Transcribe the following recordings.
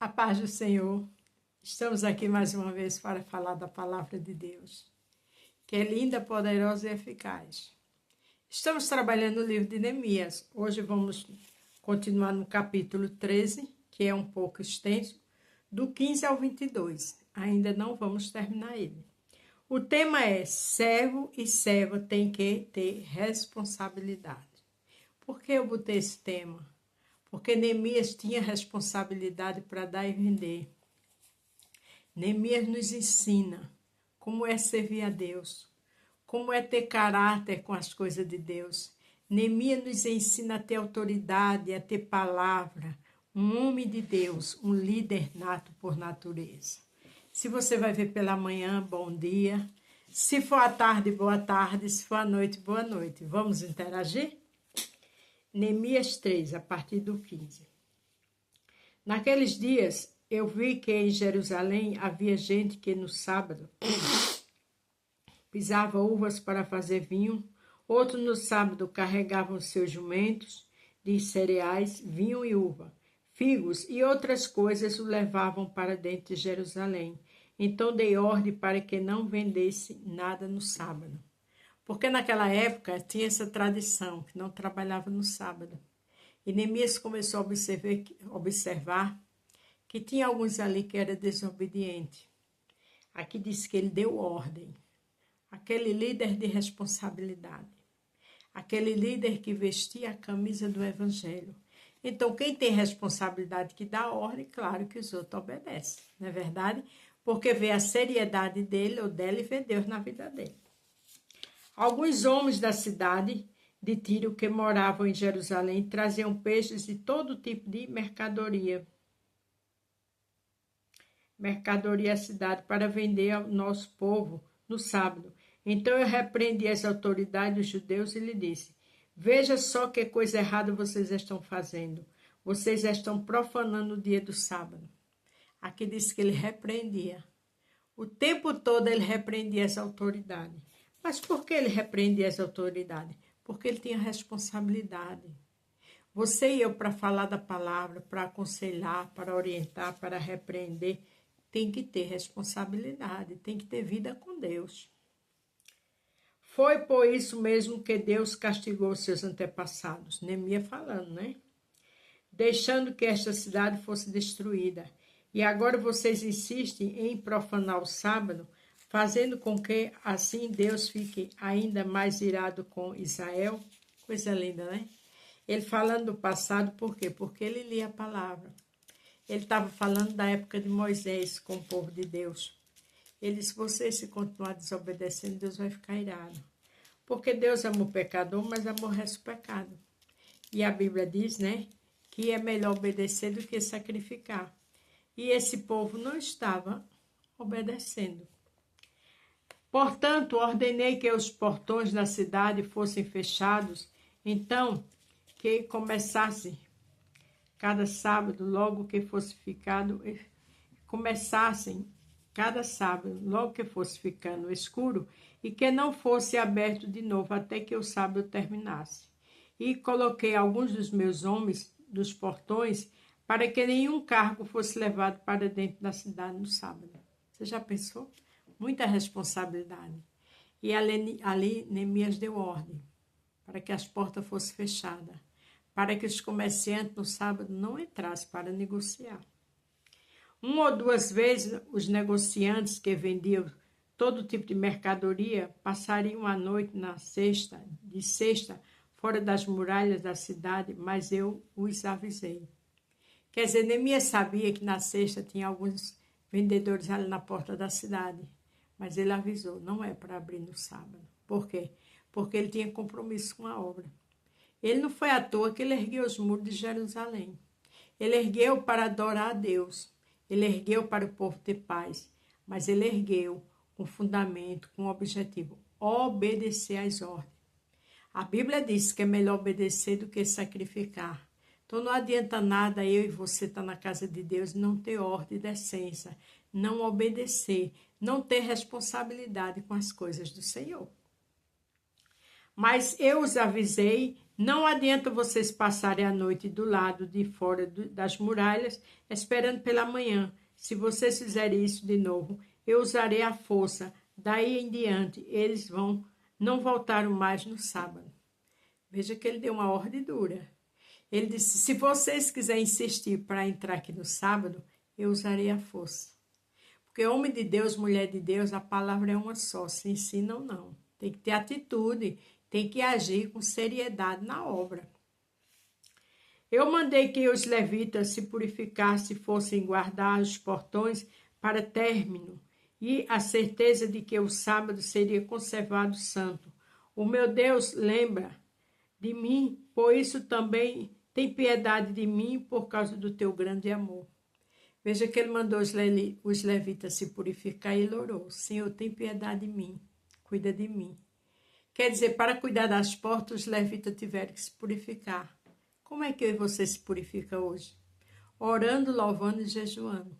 A paz do Senhor. Estamos aqui mais uma vez para falar da palavra de Deus, que é linda, poderosa e eficaz. Estamos trabalhando o livro de Neemias. Hoje vamos continuar no capítulo 13, que é um pouco extenso, do 15 ao 22. Ainda não vamos terminar ele. O tema é: servo e serva têm que ter responsabilidade. Por que eu botei esse tema? Porque Neemias tinha responsabilidade para dar e vender. Neemias nos ensina como é servir a Deus, como é ter caráter com as coisas de Deus. Neemias nos ensina a ter autoridade, a ter palavra, um homem de Deus, um líder nato por natureza. Se você vai ver pela manhã, bom dia. Se for à tarde, boa tarde. Se for à noite, boa noite. Vamos interagir? Neemias 3, a partir do 15. Naqueles dias, eu vi que em Jerusalém havia gente que no sábado pisava uvas para fazer vinho, outro no sábado carregavam seus jumentos de cereais, vinho e uva, figos e outras coisas o levavam para dentro de Jerusalém. Então dei ordem para que não vendesse nada no sábado. Porque naquela época tinha essa tradição, que não trabalhava no sábado. E Neemias começou a observar que tinha alguns ali que eram desobedientes. Aqui diz que ele deu ordem. Aquele líder de responsabilidade. Aquele líder que vestia a camisa do evangelho. Então, quem tem responsabilidade que dá ordem, claro que os outros obedecem. Não é verdade? Porque vê a seriedade dele ou dela e vê Deus na vida dele. Alguns homens da cidade de Tiro que moravam em Jerusalém traziam peixes e todo tipo de mercadoria à cidade para vender ao nosso povo no sábado. Então eu repreendi as autoridades dos judeus e lhe disse: veja só que coisa errada vocês estão fazendo. Vocês estão profanando o dia do sábado. Aqui diz que ele repreendia. O tempo todo ele repreendia as autoridades. Mas por que ele repreendia as autoridades? Porque ele tinha responsabilidade. Você e eu, para falar da palavra, para aconselhar, para orientar, para repreender, tem que ter responsabilidade, tem que ter vida com Deus. Foi por isso mesmo que Deus castigou seus antepassados. Neemias falando, né? Deixando que esta cidade fosse destruída. E agora vocês insistem em profanar o sábado, fazendo com que assim Deus fique ainda mais irado com Israel. Coisa linda, né? Ele falando do passado, por quê? Porque ele lia a palavra. Ele estava falando da época de Moisés com o povo de Deus. Ele disse: vocês se continuar desobedecendo, Deus vai ficar irado. Porque Deus ama o pecador, mas aborrece o pecado. E a Bíblia diz, né, que é melhor obedecer do que sacrificar. E esse povo não estava obedecendo. Portanto, ordenei que os portões da cidade fossem fechados, então que começasse cada sábado, logo que fosse ficando, escuro, e que não fosse aberto de novo até que o sábado terminasse. E coloquei alguns dos meus homens dos portões para que nenhum cargo fosse levado para dentro da cidade no sábado. Você já pensou? Muita responsabilidade. E ali Neemias deu ordem para que as portas fossem fechadas, para que os comerciantes no sábado não entrassem para negociar. Uma ou duas vezes os negociantes que vendiam todo tipo de mercadoria passariam a noite de sexta, fora das muralhas da cidade, mas eu os avisei. Quer dizer, Neemias sabia que na sexta tinha alguns vendedores ali na porta da cidade, mas ele avisou: não é para abrir no sábado. Por quê? Porque ele tinha compromisso com a obra. Ele não foi à toa que ele ergueu os muros de Jerusalém. Ele ergueu para adorar a Deus. Ele ergueu para o povo ter paz. Mas ele ergueu com fundamento, com objetivo: obedecer às ordens. A Bíblia diz que é melhor obedecer do que sacrificar. Então não adianta nada eu e você estar na casa de Deus e não ter ordem e decência, não obedecer, não ter responsabilidade com as coisas do Senhor. Mas eu os avisei, não adianta vocês passarem a noite do lado de fora das muralhas, esperando pela manhã. Se vocês fizerem isso de novo, eu usarei a força. Daí em diante, eles não voltaram mais no sábado. Veja que ele deu uma ordem dura. Ele disse, se vocês quiserem insistir para entrar aqui no sábado, eu usarei a força. Porque homem de Deus, mulher de Deus, a palavra é uma só, se ensina ou não. Tem que ter atitude, tem que agir com seriedade na obra. Eu mandei que os levitas se purificassem e fossem guardar os portões para término, e a certeza de que o sábado seria conservado santo. O meu Deus lembra de mim, por isso também tem piedade de mim por causa do teu grande amor. Veja que ele mandou os levitas se purificar e ele orou. Senhor, tem piedade de mim, cuida de mim. Quer dizer, para cuidar das portas, os levitas tiveram que se purificar. Como é que você se purifica hoje? Orando, louvando e jejuando.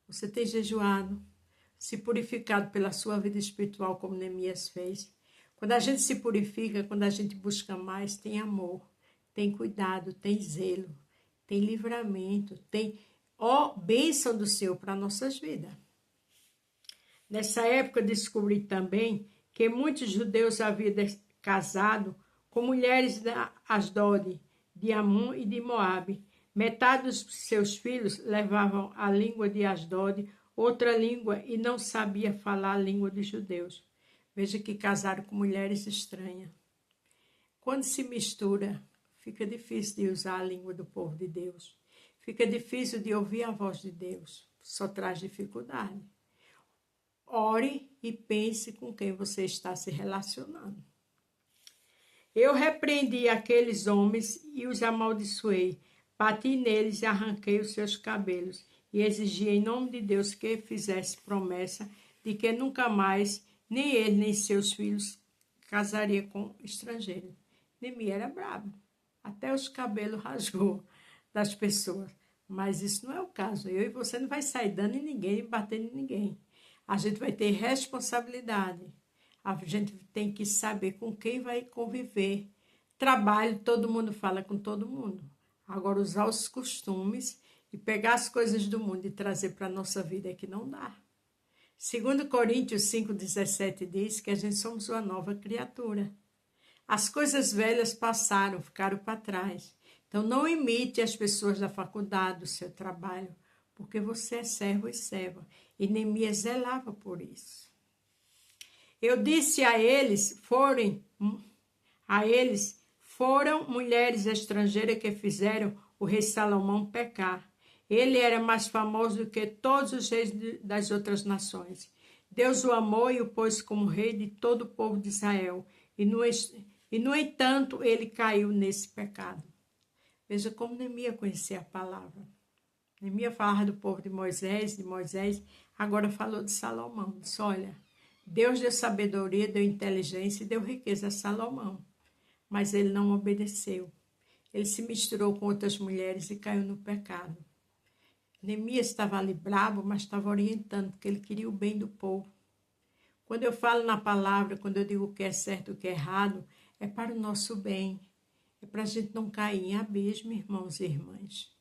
Você tem jejuado, se purificado pela sua vida espiritual, como Neemias fez. Quando a gente se purifica, quando a gente busca mais, tem amor, tem cuidado, tem zelo, tem livramento, tem bênção do Senhor para nossas vidas. Nessa época, descobri também que muitos judeus haviam casado com mulheres da Asdod, de Amon e de Moabe. Metade dos seus filhos levavam a língua de Asdod, outra língua, e não sabia falar a língua dos judeus. Veja que casaram com mulheres estranhas. Quando se mistura, fica difícil de usar a língua do povo de Deus. Fica difícil de ouvir a voz de Deus. Só traz dificuldade. Ore e pense com quem você está se relacionando. Eu repreendi aqueles homens e os amaldiçoei. Bati neles e arranquei os seus cabelos. E exigi em nome de Deus que fizesse promessa de que nunca mais, nem ele nem seus filhos, casaria com estrangeiro. Neemias era bravo. Até os cabelos rasgou das pessoas. Mas isso não é o caso. Eu e você não vai sair dando em ninguém, batendo em ninguém. A gente vai ter responsabilidade. A gente tem que saber com quem vai conviver. Trabalho, todo mundo fala com todo mundo. Agora, usar os costumes e pegar as coisas do mundo e trazer para a nossa vida é que não dá. 2 Coríntios 5,17 diz que a gente somos uma nova criatura. As coisas velhas passaram, ficaram para trás. Então, não imite as pessoas da faculdade, do seu trabalho, porque você é servo e serva. E Neemias zelava por isso. Eu disse a eles, foram mulheres estrangeiras que fizeram o rei Salomão pecar. Ele era mais famoso do que todos os reis das outras nações. Deus o amou e o pôs como rei de todo o povo de Israel. E, no entanto, ele caiu nesse pecado. Veja como Neemias conhecia a palavra. Neemias falava do povo de Moisés, agora falou de Salomão. Disse, olha, Deus deu sabedoria, deu inteligência e deu riqueza a Salomão. Mas ele não obedeceu. Ele se misturou com outras mulheres e caiu no pecado. Neemias estava ali bravo, mas estava orientando, porque ele queria o bem do povo. Quando eu falo na palavra, quando eu digo o que é certo e o que é errado, é para o nosso bem. É para a gente não cair em abismo, irmãos e irmãs.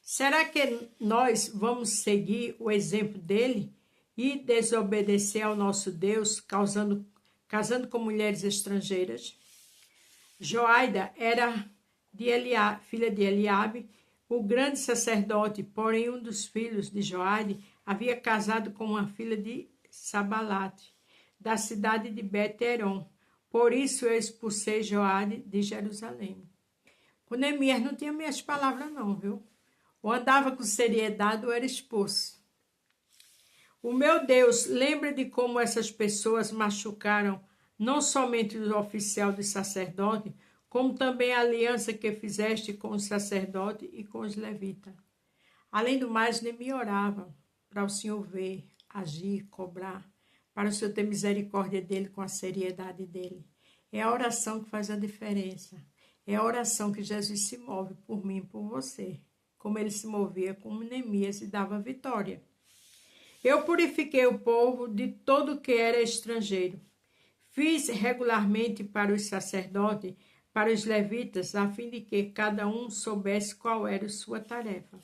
Será que nós vamos seguir o exemplo dele e desobedecer ao nosso Deus, casando com mulheres estrangeiras? Joaida era filha de Eliabe, o grande sacerdote, porém um dos filhos de Joaide havia casado com uma filha de Sabalate, da cidade de Bet-Eron. Por isso eu expulsei Joaide de Jerusalém. Com Neemias não tinha minhas palavras não, viu? Ou andava com seriedade ou era expulso. O meu Deus, lembra de como essas pessoas machucaram não somente o oficial de sacerdote, como também a aliança que fizeste com o sacerdote e com os levitas. Além do mais, Neemias orava para o Senhor ver, agir, cobrar, para o Senhor ter misericórdia dele com a seriedade dele. É a oração que faz a diferença. É a oração que Jesus se move por mim e por você, como ele se movia com Neemias e dava vitória. Eu purifiquei o povo de todo o que era estrangeiro. Fiz regularmente para os sacerdotes, para os levitas, a fim de que cada um soubesse qual era sua tarefa.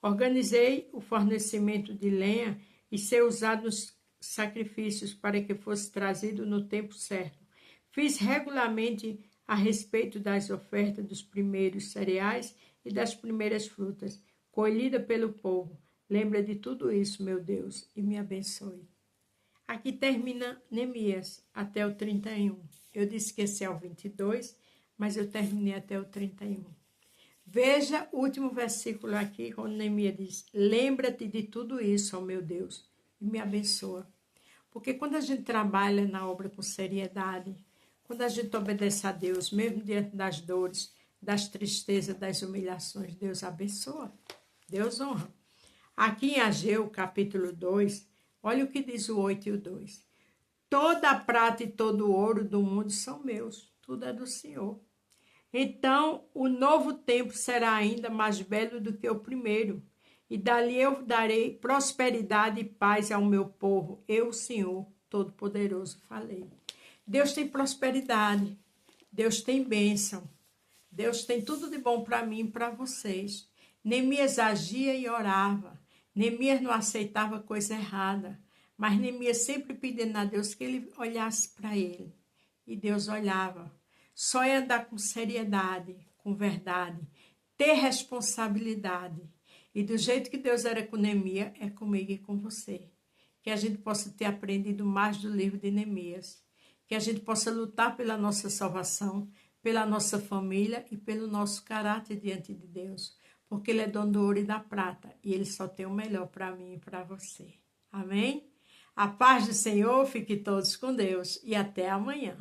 Organizei o fornecimento de lenha e ser usado nos sacrifícios para que fosse trazido no tempo certo. Fiz regularmente a respeito das ofertas dos primeiros cereais e das primeiras frutas, colhida pelo povo. Lembra de tudo isso, meu Deus, e me abençoe. Aqui termina Neemias, até o 31. Eu disse que esse é o 22, mas eu terminei até o 31. Veja o último versículo aqui, quando Neemias diz: lembra-te de tudo isso, ó meu Deus, e me abençoa. Porque quando a gente trabalha na obra com seriedade, quando a gente obedece a Deus, mesmo diante das dores, das tristezas, das humilhações, Deus abençoa, Deus honra. Aqui em Ageu, capítulo 2, olha o que diz o 8 e o 2. Toda a prata e todo o ouro do mundo são meus, tudo é do Senhor. Então, o novo tempo será ainda mais belo do que o primeiro, e dali eu darei prosperidade e paz ao meu povo. Eu, o Senhor Todo-Poderoso, falei. Deus tem prosperidade, Deus tem bênção, Deus tem tudo de bom para mim e para vocês. Neemias agia e orava, Neemias não aceitava coisa errada, mas Neemias sempre pedindo a Deus que ele olhasse para ele, e Deus olhava. Só é andar com seriedade, com verdade, ter responsabilidade. E do jeito que Deus era com Neemias, é comigo e com você. Que a gente possa ter aprendido mais do livro de Neemias. Que a gente possa lutar pela nossa salvação, pela nossa família e pelo nosso caráter diante de Deus. Porque Ele é dono do ouro e da prata. E Ele só tem o melhor para mim e para você. Amém? A paz do Senhor, fique todos com Deus. E até amanhã.